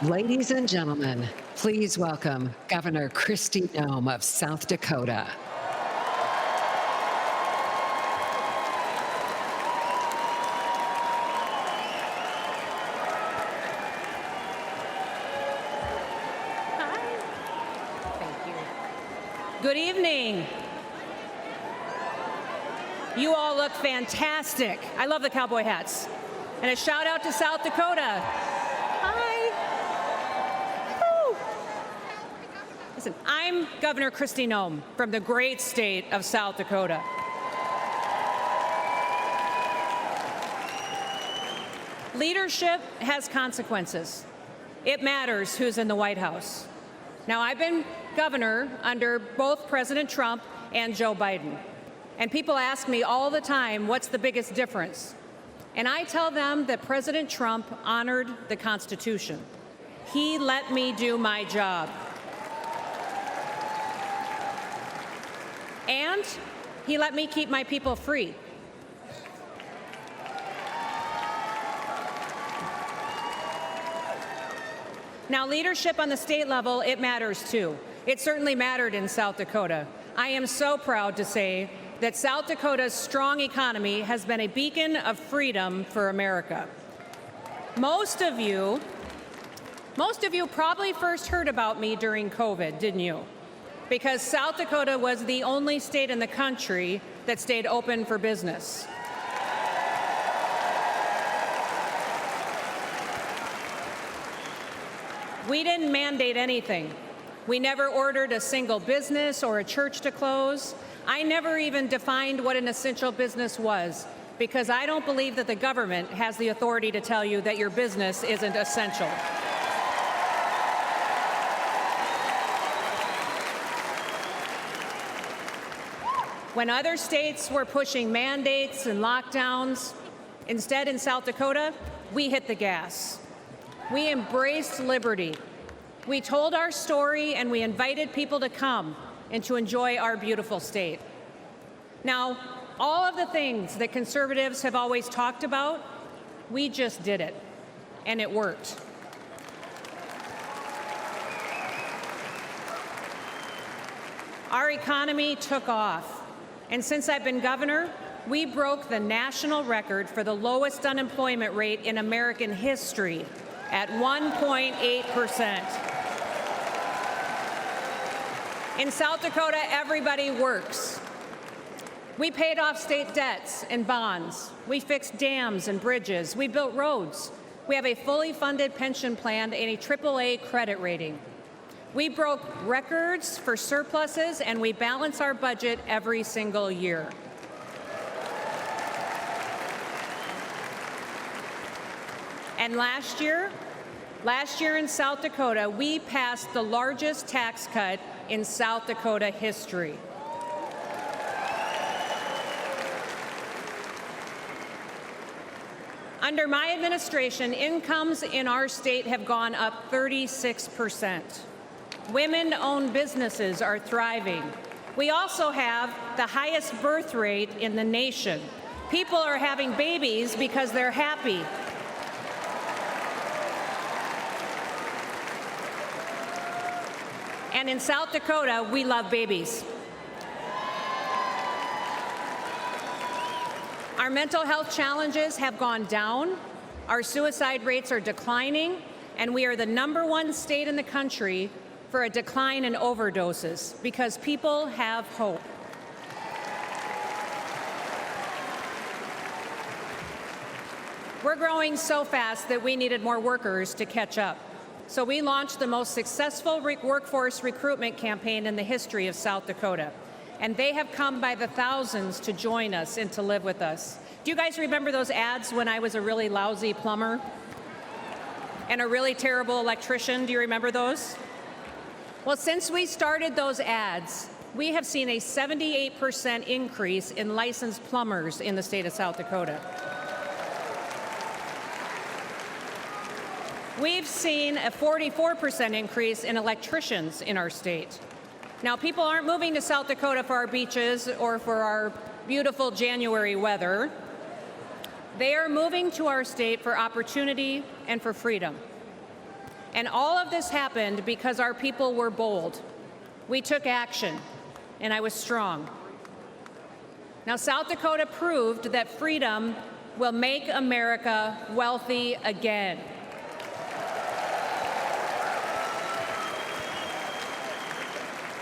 Ladies and gentlemen, please welcome Governor Kristi Noem of South Dakota. Good evening. You all look fantastic. I love the cowboy hats. And a shout out to South Dakota. Hi. Woo. Listen, I'm Governor Kristi Noem from the great state of South Dakota. Leadership has consequences. It matters who's in the White House. Now, I've been governor under both President Trump and Joe Biden. And people ask me all the time, what's the biggest difference? And I tell them that President Trump honored the Constitution. He let me do my job. And he let me keep my people free. Now, leadership on the state level, it matters too. It certainly mattered in South Dakota. I am so proud to say that South Dakota's strong economy has been a beacon of freedom for America. Most of you probably first heard about me during COVID, didn't you? Because South Dakota was the only state in the country that stayed open for business. We didn't mandate anything. We never ordered a single business or a church to close. I never even defined what an essential business was, because I don't believe that the government has the authority to tell you that your business isn't essential. When other states were pushing mandates and lockdowns, instead in South Dakota, we hit the gas. We embraced liberty. We told our story and we invited people to come and to enjoy our beautiful state. Now, all of the things that conservatives have always talked about, we just did it, and it worked. Our economy took off, and since I've been governor, we broke the national record for the lowest unemployment rate in American history at 1.8%. In South Dakota, everybody works. We paid off state debts and bonds. We fixed dams and bridges. We built roads. We have a fully funded pension plan and a AAA credit rating. We broke records for surpluses, and we balance our budget every single year. And last year in South Dakota, we passed the largest tax cut in South Dakota history. Under my administration, incomes in our state have gone up 36%. Women-owned businesses are thriving. We also have the highest birth rate in the nation. People are having babies because they're happy. And in South Dakota, we love babies. Our mental health challenges have gone down, our suicide rates are declining, and we are the #1 state in the country for a decline in overdoses because people have hope. We're growing so fast that we needed more workers to catch up. So we launched the most successful workforce recruitment campaign in the history of South Dakota. And they have come by the thousands to join us and to live with us. Do you guys remember those ads when I was a really lousy plumber and a really terrible electrician? Do you remember those? Well, since we started those ads, we have seen a 78% increase in licensed plumbers in the state of South Dakota. We've seen a 44% increase in electricians in our state. Now, people aren't moving to South Dakota for our beaches or for our beautiful January weather. They are moving to our state for opportunity and for freedom. And all of this happened because our people were bold. We took action, and I was strong. Now, South Dakota proved that freedom will make America wealthy again.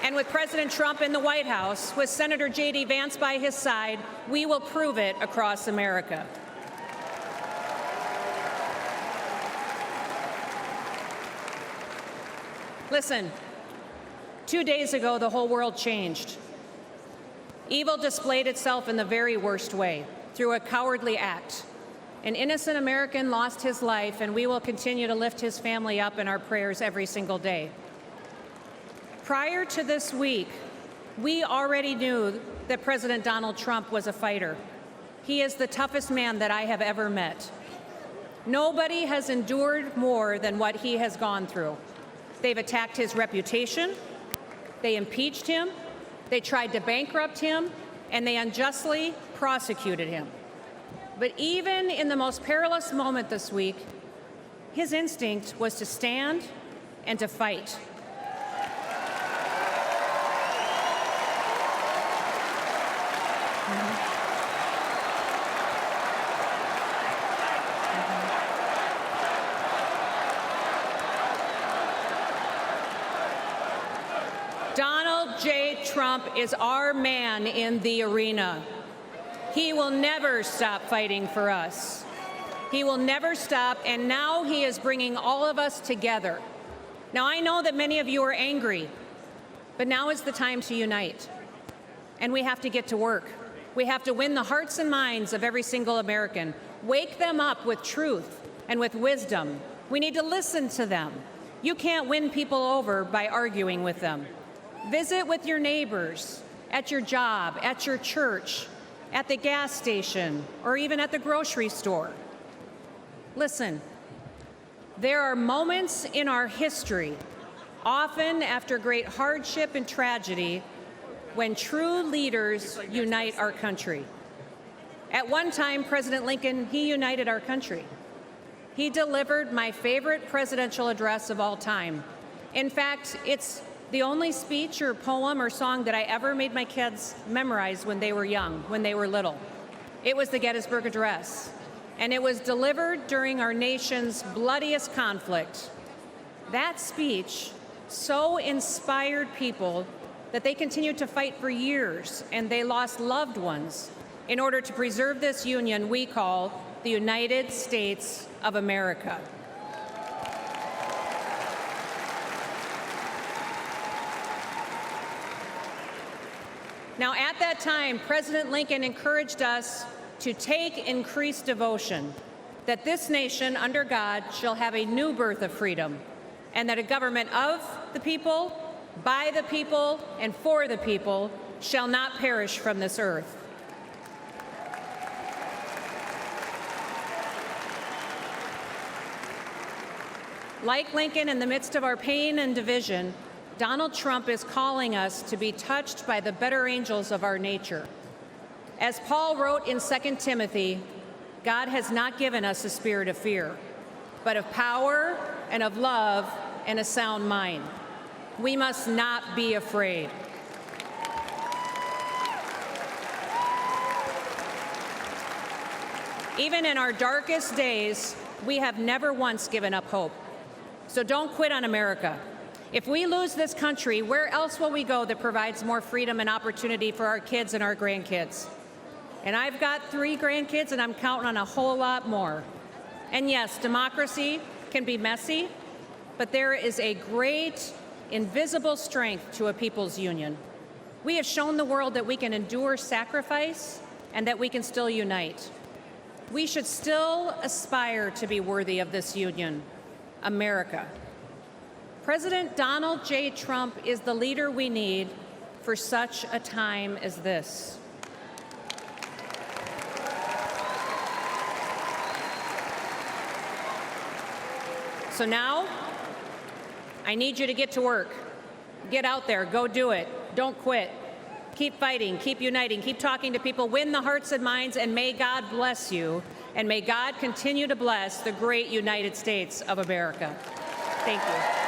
And with President Trump in the White House, with Senator J.D. Vance by his side, we will prove it across America. Listen, 2 days ago, the whole world changed. Evil displayed itself in the very worst way, through a cowardly act. An innocent American lost his life, and we will continue to lift his family up in our prayers every single day. Prior to this week, we already knew that President Donald Trump was a fighter. He is the toughest man that I have ever met. Nobody has endured more than what he has gone through. They've attacked his reputation, they impeached him, they tried to bankrupt him, and they unjustly prosecuted him. But even in the most perilous moment this week, his instinct was to stand and to fight. Donald J. Trump is our man in the arena. He will never stop fighting for us. He will never stop, and now he is bringing all of us together. Now, I know that many of you are angry, but now is the time to unite. And we have to get to work. We have to win the hearts and minds of every single American. Wake them up with truth and with wisdom. We need to listen to them. You can't win people over by arguing with them. Visit with your neighbors, at your job, at your church, at the gas station, or even at the grocery store. Listen, there are moments in our history, often after great hardship and tragedy, when true leaders unite our country. At one time, President Lincoln, he united our country. He delivered my favorite presidential address of all time. In fact, it's the only speech or poem or song that I ever made my kids memorize when they were young, when they were little. It was the Gettysburg Address, and it was delivered during our nation's bloodiest conflict. That speech so inspired people that they continued to fight for years, and they lost loved ones in order to preserve this union we call the United States of America. Now, at that time, President Lincoln encouraged us to take increased devotion, that this nation, under God, shall have a new birth of freedom, and that a government of the people, by the people, and for the people shall not perish from this earth. Like Lincoln, in the midst of our pain and division, Donald Trump is calling us to be touched by the better angels of our nature. As Paul wrote in 2 Timothy, God has not given us a spirit of fear, but of power and of love and a sound mind. We must not be afraid. Even in our darkest days, we have never once given up hope. So don't quit on America. If we lose this country, where else will we go that provides more freedom and opportunity for our kids and our grandkids? And I've got 3 grandkids, and I'm counting on a whole lot more. And yes, democracy can be messy, but there is a great invisible strength to a people's union. We have shown the world that we can endure sacrifice and that we can still unite. We should still aspire to be worthy of this union, America. President Donald J. Trump is the leader we need for such a time as this. So now, I need you to get to work. Get out there, go do it. Don't quit. Keep fighting, keep uniting, keep talking to people, win the hearts and minds, and may God bless you, and may God continue to bless the great United States of America. Thank you.